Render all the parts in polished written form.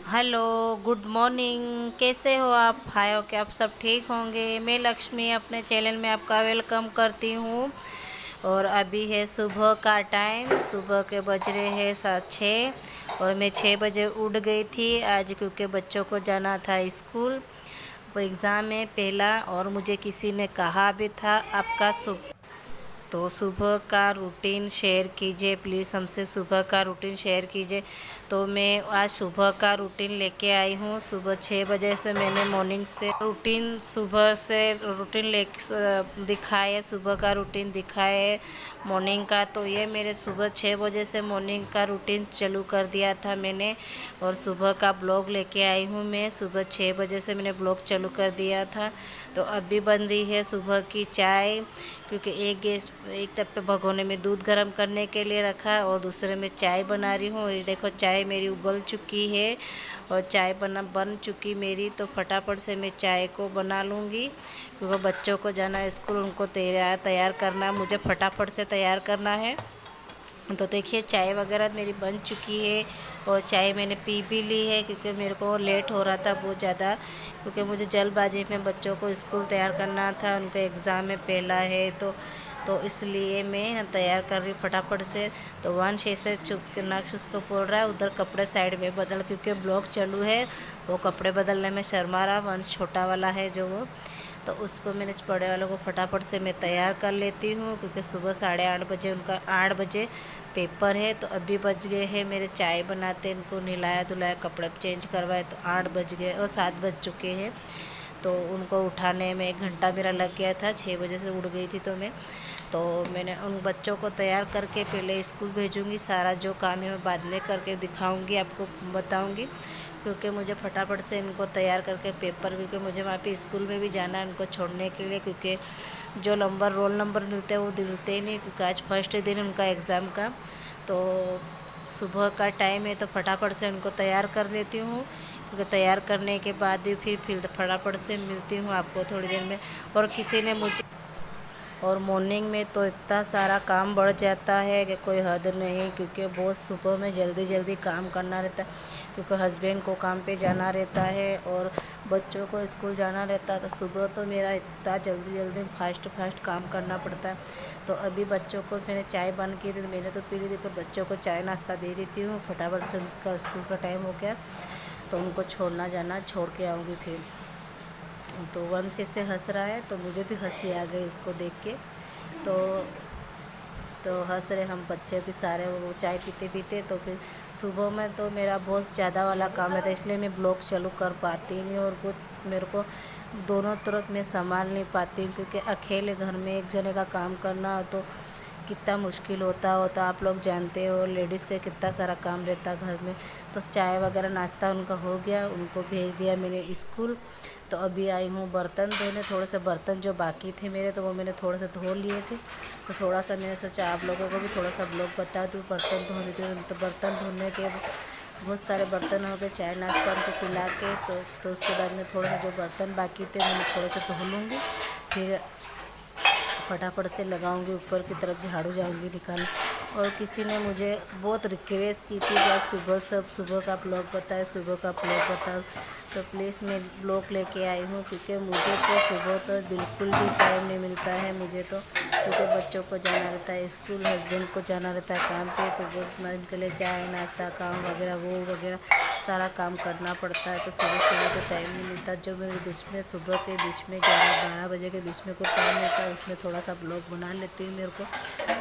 Hello, good morning. कैसे हो आप? आई हो कि आप सब ठीक होंगे। मैं लक्ष्मी अपने चैनल में आपका वेलकम करती हूँ। और अभी है सुबह का टाइम। सुबह के बज रहे हैं 6:30 और मैं 6 बजे उठ गई थी आज, क्योंकि बच्चों को जाना था स्कूल। वो एग्ज़ाम है पहला, और मुझे किसी ने कहा भी था आपका तो सुबह का रूटीन शेयर कीजिए प्लीज़, हमसे सुबह का रूटीन शेयर कीजिए। तो मैं आज सुबह का रूटीन लेके आई हूँ। सुबह 6 बजे से मैंने मॉर्निंग से रूटीन सुबह से रूटीन ले दिखाए, सुबह का रूटीन दिखाए मॉर्निंग का। तो ये मेरे सुबह 6 बजे से मॉर्निंग का रूटीन चालू कर दिया था मैंने, और सुबह का ब्लॉग लेके आई हूँ मैं। सुबह 6 बजे से मैंने ब्लॉग चालू कर दिया था। तो अभी बन रही है सुबह की चाय, क्योंकि एक तप पे भगोने में दूध गर्म करने के लिए रखा और दूसरे में चाय बना रही हूँ। ये देखो चाय मेरी उबल चुकी है और चाय बन चुकी मेरी। तो फटाफट से मैं चाय को बना लूँगी, क्योंकि बच्चों को जाना है स्कूल, उनको तैयार करना, मुझे फटाफट से तैयार करना है। तो देखिए चाय वगैरह मेरी बन चुकी है और चाय मैंने पी भी ली है, क्योंकि मेरे को लेट हो रहा था बहुत ज़्यादा, क्योंकि मुझे जल्दबाजी में बच्चों को स्कूल तैयार करना था। उनका एग्ज़ाम में पहला है, तो इसलिए मैं तैयार कर रही फटाफट से। तो वंश ऐसे चुप के नक्श उसको बोल रहा है उधर कपड़े साइड में बदल, क्योंकि ब्लॉग चालू है। वो कपड़े बदलने में शर्मा रहा, वंश छोटा वाला है जो वो। तो उसको मैंने बड़े वालों को फटाफट से मैं तैयार कर लेती हूँ, क्योंकि सुबह 8:30 बजे उनका 8 बजे पेपर है। तो अभी बज गए हैं मेरे चाय बनाते, इनको नहलाया धुलाया कपड़े चेंज करवाए, तो 8 बज गए और 7 बज चुके हैं। तो उनको उठाने में 1 घंटा मेरा लग गया था। 6 बजे से उठ गई थी तो मैंने उन बच्चों को तैयार करके पहले स्कूल भेजूँगी। सारा जो काम है मैं बाद में करके दिखाऊँगी, आपको बताऊँगी, क्योंकि मुझे फटाफट से इनको तैयार करके पेपर, क्योंकि मुझे वहाँ पे स्कूल में भी जाना है उनको छोड़ने के लिए, क्योंकि जो रोल नंबर मिलते हैं वो मिलते ही नहीं, क्योंकि आज फर्स्ट दिन उनका एग्ज़ाम का। तो सुबह का टाइम है, तो फटाफट से उनको तैयार कर लेती हूँ, क्योंकि तैयार करने के बाद ही फिर फटाफट से मिलती हूँ आपको थोड़ी देर में। और किसी ने मुझे और मॉर्निंग में तो इतना सारा काम बढ़ जाता है कि कोई हद नहीं, क्योंकि बहुत सुबह में जल्दी जल्दी काम करना रहता है, क्योंकि हस्बैंड को काम पे जाना रहता है और बच्चों को स्कूल जाना रहता है। तो सुबह तो मेरा इतना जल्दी जल्दी फास्ट काम करना पड़ता है। तो अभी बच्चों को मैंने चाय बन की थी, तो मैंने तो पी ली थी, तो बच्चों को चाय नाश्ता दे देती हूँ फटाफट से। उसका स्कूल का टाइम हो गया, तो उनको छोड़ना जाना, छोड़ के आऊँगी फिर। तो वंश से हंस रहा है, तो मुझे भी हंसी आ गई उसको देख के। तो हंस रहे हम बच्चे भी सारे, वो चाय पीते पीते। तो फिर सुबह में तो मेरा बहुत ज़्यादा वाला काम रहता है, इसलिए मैं ब्लॉग चालू कर पाती नहीं, और कुछ मेरे को दोनों तरफ मैं संभाल नहीं पाती, क्योंकि अकेले घर में एक जने का काम करना हो तो कितना मुश्किल होता आप लोग जानते हो, लेडीज़ का कितना सारा काम रहता घर में। तो चाय वगैरह नाश्ता उनका हो गया, उनको भेज दिया मैंने स्कूल। तो अभी आई हूँ बर्तन धोने। थोड़े से बर्तन जो बाकी थे मेरे, तो वो मैंने थोड़े से धो लिए थे। तो थोड़ा सा मैंने सोचा आप लोगों को भी थोड़ा सा ब्लॉग बता दूँ बर्तन धोने के। तो बर्तन धोने के बहुत सारे बर्तन हो गए, चाय नाश्ता उनको पिला के। तो उसके बाद में थोड़े से जो बर्तन बाकी थे मैंने थोड़े से धो लूँगी, फिर फटाफट से लगाऊंगी ऊपर की तरफ, झाड़ू जाऊंगी निकालने। और किसी ने मुझे बहुत रिक्वेस्ट की थी कि आप सुबह का ब्लॉग बताएं, सुबह का ब्लॉग बताओ। तो प्लीज़ मैं ब्लॉग लेके आई हूँ, क्योंकि मुझे तो सुबह तो बिल्कुल भी टाइम नहीं मिलता है मुझे तो, क्योंकि बच्चों को जाना रहता है स्कूल, हस्बैंड को जाना रहता है काम पे। तो वो इनके लिए चाय नाश्ता काम वगैरह वो वगैरह सारा काम करना पड़ता है। तो सुबह तो टाइम नहीं मिलता। जो मेरे बीच में सुबह के बीच में 11-12 बजे के बीच में कुछ टाइम मिलता है, उसमें थोड़ा सा ब्लॉग बना लेती हूँ। मेरे को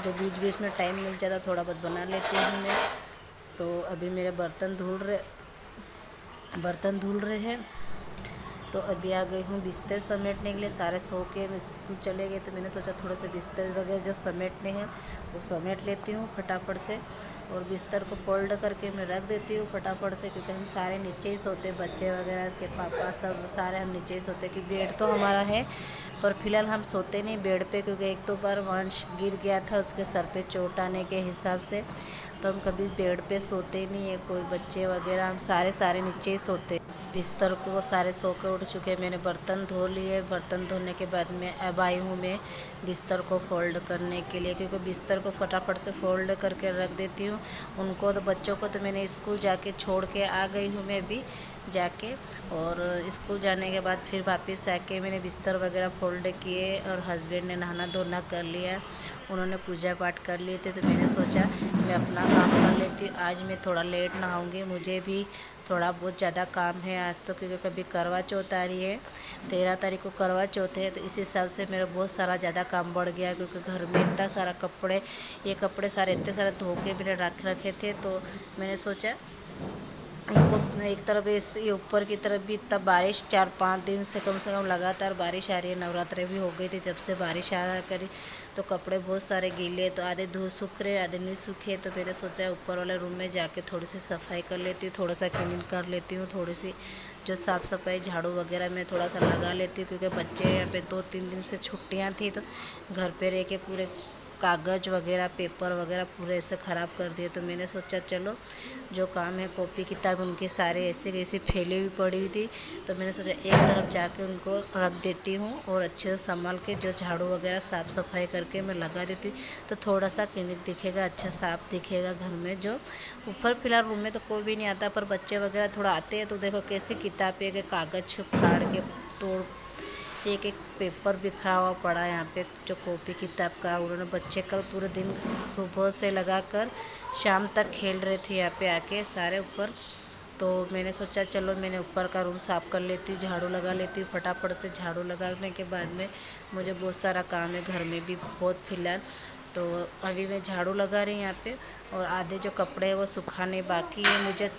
जो बीच में टाइम मिल जाता थोड़ा बहुत बना लेती हूँ मैं। तो अभी मेरे बर्तन धुल रहे हैं। तो अभी आ गई हूँ बिस्तर समेटने के लिए। सारे सो के स्कूल चले गए, तो मैंने सोचा थोड़े से बिस्तर वगैरह जो समेटने हैं वो समेट लेती हूँ फटाफट से। और बिस्तर को फोल्ड करके मैं रख देती हूँ फटाफट से, क्योंकि हम सारे नीचे ही सोते, बच्चे वगैरह इसके पापा सब सारे हम नीचे ही सोते। कि बेड तो हमारा है, पर फिलहाल हम सोते नहीं बेड पे, क्योंकि एक तो बार वंश गिर गया था, उसके सर पे चोट आने के हिसाब से। तो हम कभी बेड पे सोते नहीं है, कोई बच्चे वगैरह हम सारे नीचे ही सोते। बिस्तर को वो सारे सो के उठ चुके हैं। मैंने बर्तन धो लिए। बर्तन धोने के बाद में अब आई हूँ मैं बिस्तर को फ़ोल्ड करने के लिए, क्योंकि बिस्तर को फटाफट से फ़ोल्ड करके रख देती हूँ। उनको तो बच्चों को तो मैंने स्कूल जाके छोड़ के आ गई हूँ मैं भी जाके, और स्कूल जाने के बाद फिर वापस आके मैंने बिस्तर वगैरह फ़ोल्ड किए और हस्बैंड ने नहाना धोना कर लिया। उन्होंने पूजा पाठ कर लिए थे, तो मैंने सोचा मैं अपना काम कर लेती हूँ। आज मैं थोड़ा लेट नहाऊंगी, मुझे भी थोड़ा बहुत ज़्यादा काम है आज तो, क्योंकि कभी करवा चौथ आ रही है। 13 तारीख को करवा चौथ है, तो इस हिसाब से मेरा बहुत सारा ज़्यादा काम बढ़ गया, क्योंकि घर में इतना सारा कपड़े, ये कपड़े सारे इतने सारे धो के मैंने रख रखे थे। तो मैंने सोचा इनको एक तरफ ये ऊपर की तरफ भी इतना बारिश 4-5 दिन से कम लगातार बारिश आ रही है। नवरात्रि भी हो गई थी जब से बारिश आ करी, तो कपड़े बहुत सारे गीले, तो आधे धो सूख रहे आधे नहीं सूखे। तो मैंने सोचा ऊपर वाले रूम में जाके थोड़ी सी सफाई कर लेती हूँ, थोड़ा सा क्लीनिंग कर लेती हूँ, थोड़ी सी जो साफ़ सफाई झाड़ू वगैरह में थोड़ा सा लगा लेती हूँ, क्योंकि बच्चे यहाँ पे 2-3 दिन से छुट्टियाँ थी, तो घर पे रह के पूरे कागज़ वगैरह पेपर वगैरह पूरे ऐसे ख़राब कर दिए। तो मैंने सोचा चलो जो काम है कॉपी किताब उनके सारे ऐसे कैसे फैली हुई पड़ी हुई थी, तो मैंने सोचा एक तरफ जाके उनको रख देती हूँ और अच्छे से संभाल के जो झाड़ू वगैरह साफ़ सफाई करके मैं लगा देती, तो थोड़ा सा क्लीनिक दिखेगा, अच्छा साफ़ दिखेगा घर में। जो ऊपर फिलहाल रूम में तो कोई भी नहीं आता, पर बच्चे वगैरह थोड़ा आते हैं, तो देखो कैसी किताब के कागज़ फाड़ के तोड़, एक एक पेपर बिखरा हुआ पड़ा है यहाँ पे जो कॉपी किताब का। उन्होंने बच्चे कल पूरे दिन सुबह से लगाकर शाम तक खेल रहे थे यहाँ पे आके सारे ऊपर। तो मैंने सोचा चलो मैंने ऊपर का रूम साफ़ कर लेती हूँ, झाड़ू लगा लेती हूँ फटाफट से। झाड़ू लगाने के बाद में मुझे बहुत सारा काम है घर में भी बहुत फ़िलहाल, तो अभी मैं झाड़ू लगा रही हूँ यहाँ पे, और आधे जो कपड़े हैं वो सुखाने बाकी है मुझे।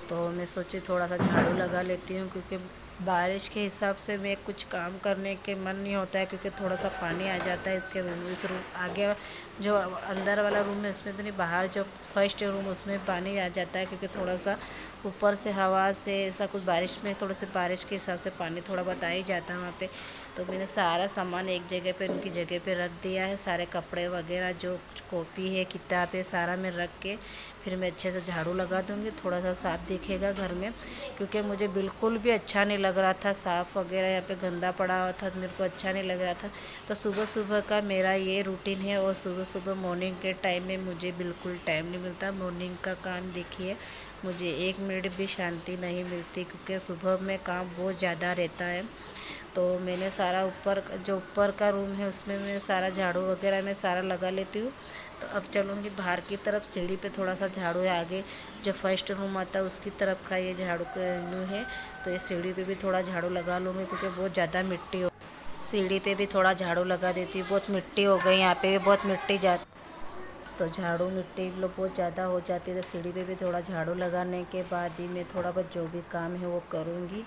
तो मैं सोची थोड़ा सा झाड़ू लगा लेती हूँ, क्योंकि बारिश के हिसाब से मैं कुछ काम करने के मन नहीं होता है, क्योंकि थोड़ा सा पानी आ जाता है इसके रूम, इस रूम आगे जो अंदर वाला रूम है उसमें तो नहीं, बाहर जो फर्स्ट रूम उसमें पानी आ जाता है, क्योंकि थोड़ा सा ऊपर से हवा से ऐसा कुछ बारिश में थोड़ा से बारिश के हिसाब से पानी थोड़ा बहुत आ ही जाता है वहाँ पे। तो मैंने सारा सामान एक जगह पे उनकी जगह पे रख दिया है, सारे कपड़े वगैरह जो कॉपी है किताब है सारा मैं रख के फिर मैं अच्छे से झाड़ू लगा दूँगी, थोड़ा सा साफ़ दिखेगा घर में, क्योंकि मुझे बिल्कुल भी अच्छा नहीं लग रहा था साफ़ वगैरह यहाँ पे गंदा पड़ा हुआ था, तो मेरे को अच्छा नहीं लग रहा था। तो सुबह सुबह का मेरा ये रूटीन है, और सुबह सुबह मॉर्निंग के टाइम में मुझे बिल्कुल टाइम नहीं मिलता मॉर्निंग का काम। देखिए मुझे 1 मिनट भी शांति नहीं मिलती, क्योंकि सुबह में काम बहुत ज़्यादा रहता है। तो मैंने सारा ऊपर जो ऊपर का रूम है उसमें मैं सारा झाड़ू वगैरह मैं सारा लगा लेती हूँ। तो अब चलूँगी बाहर की तरफ, सीढ़ी पे थोड़ा सा झाड़ू है, आगे जो फर्स्ट रूम आता है उसकी तरफ का ये झाड़ू है, तो ये सीढ़ी पे भी थोड़ा झाड़ू लगा लूँगी, क्योंकि बहुत ज़्यादा मिट्टी हो, सीढ़ी पे भी थोड़ा झाड़ू लगा देती हूँ। बहुत मिट्टी हो गई यहाँ पे भी बहुत मिट्टी जाती, तो झाड़ू मिट्टी लोग बहुत ज़्यादा हो जाती है, तो सीढ़ी पे भी थोड़ा झाड़ू लगाने के बाद ही मैं थोड़ा बहुत जो भी काम है वो करूँगी।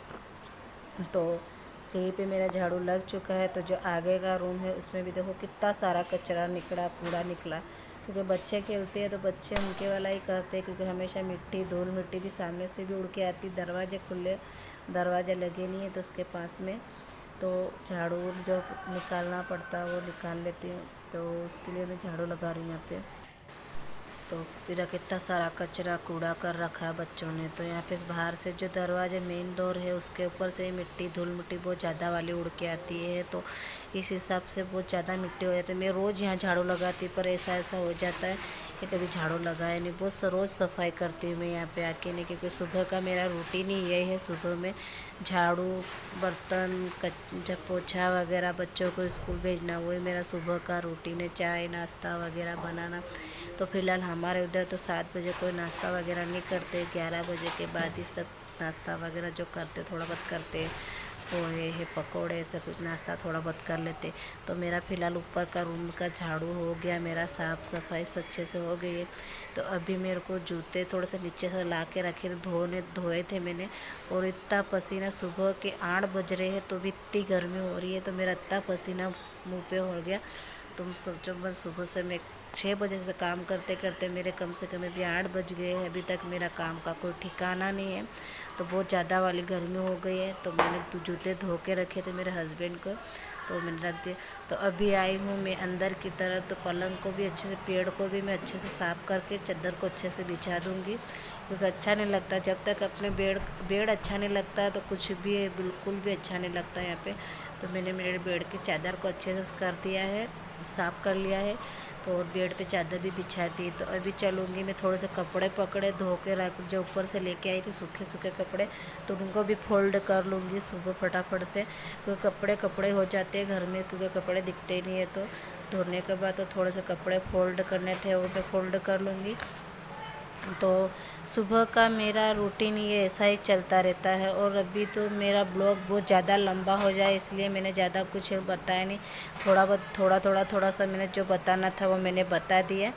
तो सीढ़ी पे मेरा झाड़ू लग चुका है। तो जो आगे का रूम है उसमें भी देखो कितना सारा कचरा निकला, कूड़ा निकला, क्योंकि बच्चे खेलते हैं तो बच्चे उनके वाला ही करते हैं, क्योंकि हमेशा मिट्टी धूल मिट्टी भी सामने से भी उड़ के आती। दरवाजे खुले, दरवाजे लगे नहीं है तो उसके पास में तो झाड़ू जो निकालना पड़ता है वो निकाल लेती हूँ, तो उसके लिए मैं झाड़ू लगा रही हूँ यहाँ पे। तो फिर कितना सारा कचरा कूड़ा कर रखा है बच्चों ने। तो यहाँ पे बाहर से जो दरवाजे मेन डोर है उसके ऊपर से मिट्टी धूल मिट्टी बहुत ज़्यादा वाली उड़ के आती है, तो इस हिसाब से बहुत ज़्यादा मिट्टी हो जाती है। मैं रोज़ यहाँ झाड़ू लगाती, पर ऐसा हो जाता है कि कभी झाड़ू लगाया नहीं। बहुत रोज़ सफाई करती हूँ मैं यहाँ पे आके नहीं, क्योंकि सुबह का मेरा रूटीन ही यही है, सुबह में झाड़ू बर्तन जब पोछा वगैरह बच्चों को स्कूल भेजना, वही मेरा सुबह का रूटीन है। चाय नाश्ता वगैरह बनाना, तो फ़िलहाल हमारे उधर तो 7 बजे कोई नाश्ता वगैरह नहीं करते, 11 बजे के बाद ही सब नाश्ता वगैरह जो करते थोड़ा बहुत करते, पोहे है पकौड़े ऐसा कुछ नाश्ता थोड़ा बहुत कर लेते। तो मेरा फ़िलहाल ऊपर का रूम का झाड़ू हो गया, मेरा साफ़ सफाई अच्छे से हो गई है। तो अभी मेरे को जूते थोड़े से नीचे से ला के रखे धोए थे मैंने, और इतना पसीना, सुबह के 8 बज रहे हैं तो भी इतनी गर्मी हो रही है, तो मेरा इतना पसीना मुँह पे हो गया। तुम सोचो बस सुबह से मैं 6 बजे से काम करते करते मेरे कम से कम अभी 8 बज गए हैं, अभी तक मेरा काम का कोई ठिकाना नहीं है। तो बहुत ज़्यादा वाली गर्मी हो गई है। तो मैंने जूते धो के रखे थे मेरे हस्बैंड को, तो मैंने रख दिया। तो अभी आई हूँ मैं अंदर की तरफ, तो पलंग को भी अच्छे से, पेड़ को भी मैं अच्छे से साफ़ करके चादर को अच्छे से बिछा दूँगी, क्योंकि अच्छा नहीं लगता जब तक अपने बेड अच्छा नहीं लगता है तो कुछ भी बिल्कुल भी अच्छा नहीं लगता यहाँ पे। तो मैंने मेरे बेड की चादर को अच्छे से कर दिया है, साफ़ कर लिया है। तो और बेड पे चादर भी बिछा दी। तो अभी चलूँगी मैं, थोड़े से कपड़े पकड़े धो के रख, जो ऊपर से लेके आई थी सूखे सूखे कपड़े, तो उनको भी फोल्ड कर लूँगी सुबह फटाफट से, क्योंकि कपड़े हो जाते हैं घर में, क्योंकि कपड़े दिखते नहीं है। तो धोने के बाद तो थोड़े से कपड़े फोल्ड करने थे, वो मैं फोल्ड कर लूँगी। तो सुबह का मेरा रूटीन ये ऐसा ही चलता रहता है। और अभी तो मेरा ब्लॉग बहुत ज़्यादा लंबा हो जाए इसलिए मैंने ज़्यादा कुछ बताया नहीं, थोड़ा सा मैंने जो बताना था वो मैंने बता दिया।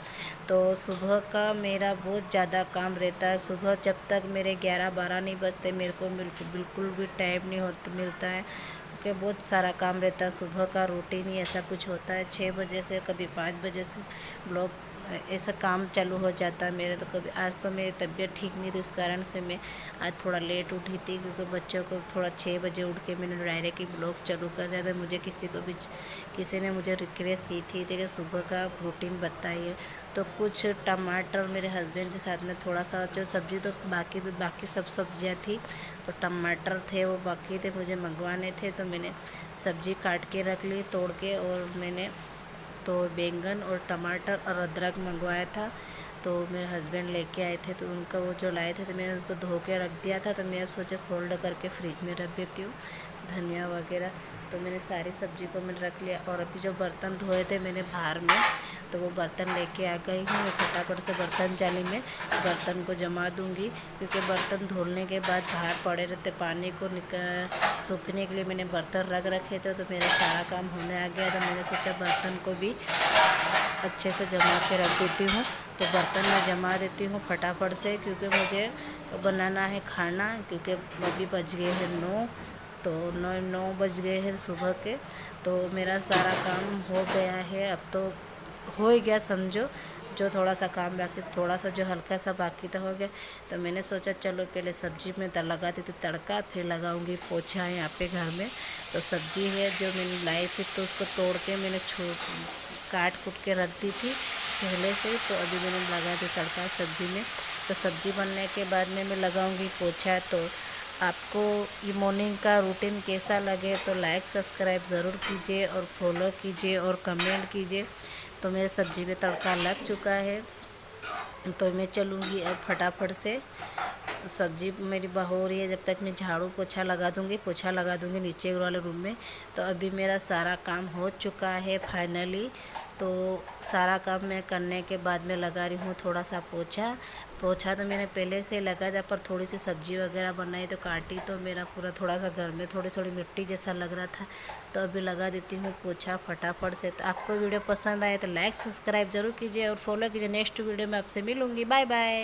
तो सुबह का मेरा बहुत ज़्यादा काम रहता है। सुबह जब तक मेरे 11-12 नहीं बजते मेरे को बिल्कुल भी टाइम नहीं मिलता है, क्योंकि बहुत सारा काम रहता है। सुबह का रूटीन ही ऐसा कुछ होता है, 6 बजे से कभी 5 बजे से ब्लॉग ऐसा काम चालू हो जाता है मेरे। तो कभी आज तो मेरी तबीयत ठीक नहीं थी, उस कारण से मैं आज थोड़ा लेट उठी थी, क्योंकि बच्चों को थोड़ा 6 बजे उठ के मैंने डायरेक्ट ही ब्लॉग चालू कर दिया था। मुझे किसी ने मुझे रिक्वेस्ट की थी कि सुबह का रूटीन बताइए। तो कुछ टमाटर मेरे हस्बैंड के साथ में थोड़ा सा जो सब्ज़ी, तो बाकी सब सब्जियां थी, तो टमाटर थे वो बाकी थे, मुझे मंगवाने थे। तो मैंने सब्ज़ी काट के रख ली तोड़ के, और मैंने तो बैंगन और टमाटर और अदरक मंगवाया था। तो मेरे हस्बैंड लेके आए थे, तो उनका वो जो लाए थे तो मैंने उसको धो के रख दिया था। तो मैं अब सोचा फोल्ड करके फ्रिज में रख देती हूँ, धनिया वगैरह। तो मैंने सारी सब्जी को मैंने रख लिया। और अभी जो बर्तन धोए थे मैंने बाहर में, तो वो बर्तन लेके आ गई हूँ। मैं फटाफट से बर्तन जाली में बर्तन को जमा दूँगी, क्योंकि बर्तन धोने के बाद बाहर पड़े रहते, पानी को सूखने के लिए मैंने बर्तन रख रखे थे। तो मेरा सारा काम होने आ गया, तो मैंने सोचा बर्तन को भी अच्छे से जमा के रख देती हूँ। तो बर्तन मैं जमा देती हूँ फटाफट से, क्योंकि मुझे बनाना है खाना, क्योंकि अभी बज गए हैं 9, तो 9 बज गए हैं सुबह के। तो मेरा सारा काम हो गया है, अब तो हो ही गया समझो। जो थोड़ा सा काम बाकी, थोड़ा सा जो हल्का सा बाकी था हो गया। तो मैंने सोचा चलो पहले सब्जी में लगा देती तड़का, फिर लगाऊंगी पोछा यहाँ पे घर में। तो सब्जी है जो मैंने लाई थी, तो उसको तोड़ के मैंने काट कूट के रख दी थी पहले से। तो अभी मैंने लगा दी तड़का सब्जी में। तो सब्जी बनने के बाद में मैं लगाऊंगी पोछा। तो आपको ये मॉर्निंग का रूटीन कैसा लगे तो लाइक सब्सक्राइब ज़रूर कीजिए, और फॉलो कीजिए, और कमेंट कीजिए। तो मेरे सब्जी में तड़का लग चुका है, तो मैं चलूँगी अब फटाफट से। सब्जी मेरी हो रही है, जब तक मैं झाड़ू पोछा लगा दूँगी नीचे वाले रूम में। तो अभी मेरा सारा काम हो चुका है फाइनली। तो सारा काम मैं करने के बाद में लगा रही हूँ थोड़ा सा पोछा तो मैंने पहले से लगा था, पर थोड़ी सी सब्जी वगैरह बनाई तो काटी, तो मेरा पूरा थोड़ा सा घर में थोड़ी मिट्टी जैसा लग रहा था। तो अभी लगा देती हूँ पोछा फटाफट से। तो आपको वीडियो पसंद आए तो लाइक सब्सक्राइब ज़रूर कीजिए और फॉलो कीजिए। नेक्स्ट वीडियो में आपसे मिलूँगी। Bye bye.